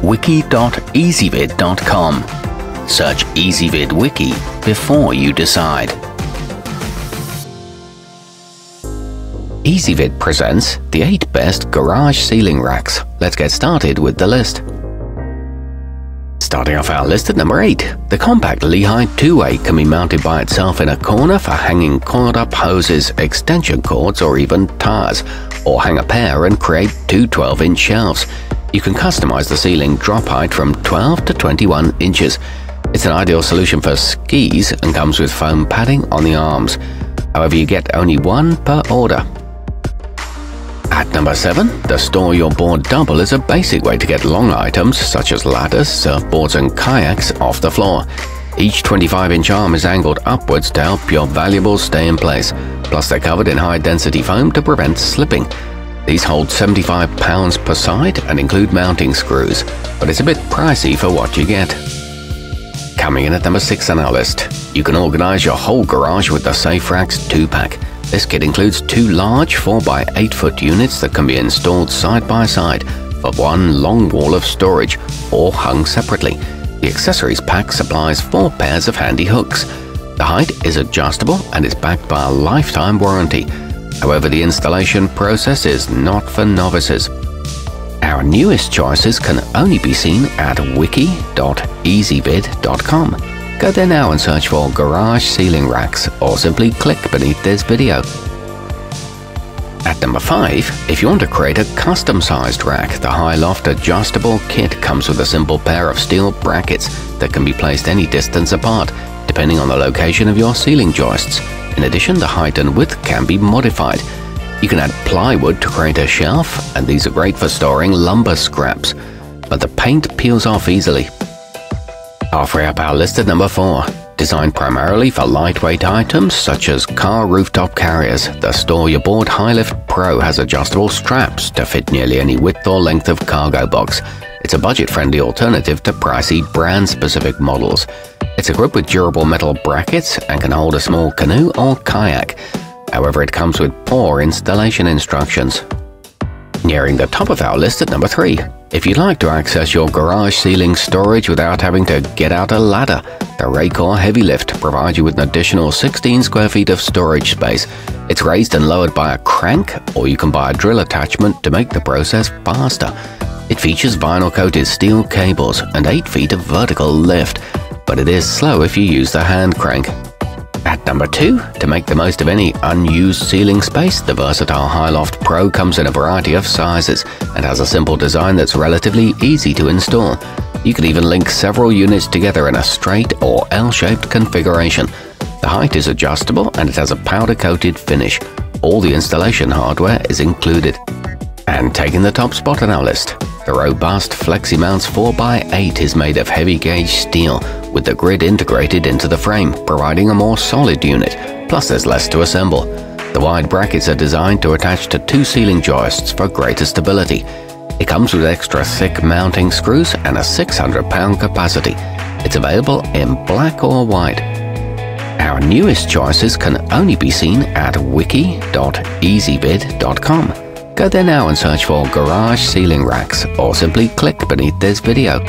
wiki.ezvid.com. Search Ezvid Wiki before you decide. EasyBib presents the 8 best garage ceiling racks. Let's get started with the list. Starting off our list at number 8, the compact Lehi 2-way can be mounted by itself in a corner for hanging coiled up hoses, extension cords or even tires, or hang a pair and create 2 12-inch shelves. You can customize the ceiling drop height from 12 to 21 inches. It's an ideal solution for skis and comes with foam padding on the arms. However, you get only one per order. At number 7, the Store Your Board Double is a basic way to get long items such as ladders, surfboards and kayaks off the floor. Each 25-inch arm is angled upwards to help your valuables stay in place. Plus they're covered in high-density foam to prevent slipping. These hold 75 pounds per side and include mounting screws, but it's a bit pricey for what you get. Coming in at number 6 on our list, you can organize your whole garage with the Safe Racks 2-pack. This kit includes 2 large 4x8 foot units that can be installed side by side for one long wall of storage or hung separately. The accessories pack supplies 4 pairs of handy hooks. The height is adjustable and is backed by a lifetime warranty. However, the installation process is not for novices. Our newest choices can only be seen at wiki.ezvid.com. Go there now and search for garage ceiling racks or simply click beneath this video. At number 5, if you want to create a custom-sized rack, the HighLoft adjustable kit comes with a simple pair of steel brackets that can be placed any distance apart, depending on the location of your ceiling joists. In addition, the height and width can be modified. You can add plywood to create a shelf, and these are great for storing lumber scraps, but the paint peels off easily. Halfway up our list at number 4. Designed primarily for lightweight items such as car rooftop carriers, the Store Your Board HighLoft Pro has adjustable straps to fit nearly any width or length of cargo box. It's a budget-friendly alternative to pricey brand-specific models. It's equipped with durable metal brackets and can hold a small canoe or kayak. However, it comes with poor installation instructions. Nearing the top of our list at number 3. If you'd like to access your garage ceiling storage without having to get out a ladder, the Racor Heavy Lift provides you with an additional 16 square feet of storage space. It's raised and lowered by a crank, or you can buy a drill attachment to make the process faster. It features vinyl-coated steel cables and 8 feet of vertical lift, but it is slow if you use the hand crank. At number 2, to make the most of any unused ceiling space, the versatile HighLoft Pro comes in a variety of sizes and has a simple design that's relatively easy to install. You can even link several units together in a straight or L-shaped configuration. The height is adjustable and it has a powder-coated finish. All the installation hardware is included. And taking the top spot on our list, the robust FlexiMounts 4x8 is made of heavy-gauge steel, with the grid integrated into the frame, providing a more solid unit, plus there's less to assemble. The wide brackets are designed to attach to 2 ceiling joists for greater stability. It comes with extra thick mounting screws and a 600-pound capacity. It's available in black or white. Our newest choices can only be seen at wiki.ezvid.com. Go there now and search for garage ceiling racks or simply click beneath this video.